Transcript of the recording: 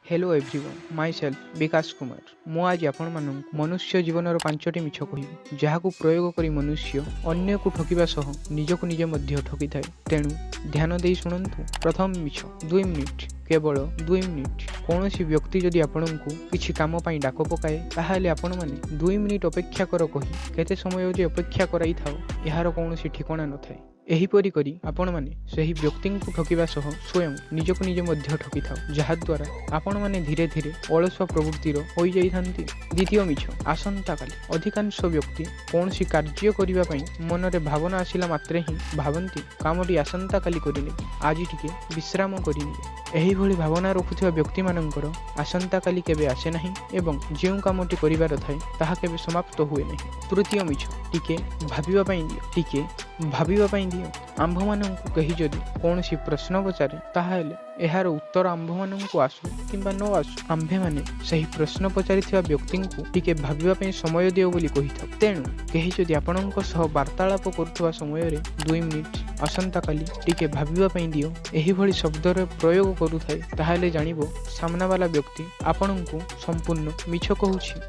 Hello everyone my self विकास कुमार मु आज आपण मानक मनुष्य जीवनर 5टी मिछ कहि जहाकू प्रयोग करी मनुष्य अन्य को ठकिबा सह निजकु निजे मध्य ठकी थाए। तेणु ध्यान देई शुणंतु। प्रथम मिछ 2 मिनिट केवल 2 मिनिट कौन सी व्यक्ति जदि आपंक किसी कम डाक पकाए ताहले आपण माने 2 मिनिट अपेक्षा कर कही केते समय जे अपेक्षा कराई थाओ यार कौन ठिकाना न थाए। एहीपरि करी आपण माने सही व्यक्ति को ठकिबा सह स्वयं निजकु निजे मध्य ठकी थाओ जहा द्वारा आपण माने धीरे धीरे अलसुआ प्रवृत्तिर होई जाई थांती। द्वितीय मिछ आसंता काली अधिकांश व्यक्ति कौन सी कार्य करिबा पई मनरे भावना आसिला मात्रे ही भावंती कामटी आसंता काली करिले आज टिके विश्राम करिले। एही भली भावना रखुथिबा व्यक्ति मानकर आसंता काली केबे आसे नाही एवं जेउ कामटी करिबार थाए ताहा केबे समाप्त हुए नाही। तृतीय मिछ टिके भाबिबा पई दियो टिके भाबिबा पई दियो। आंभ माननकु कही जदि कौनसी प्रश्न पचारे ताहाले एहार उत्तर आंभ माननकु आसु किंबा न आसु आंभे माने सही प्रश्न पचारिथिबा व्यक्ति को टिके भाबिबा पई समय दियो बोली कहिथाउ। तेणु कही जदि आपणक सह वार्तालाप करुवा समय 2 मिनिट आसंता काली टिके भाबिबा पई दियो एही भली शब्दर प्रयोग करूथाए ताहाले जानिबो सामना वाला व्यक्ति आपणक संपूर्ण मिछ कहूछि।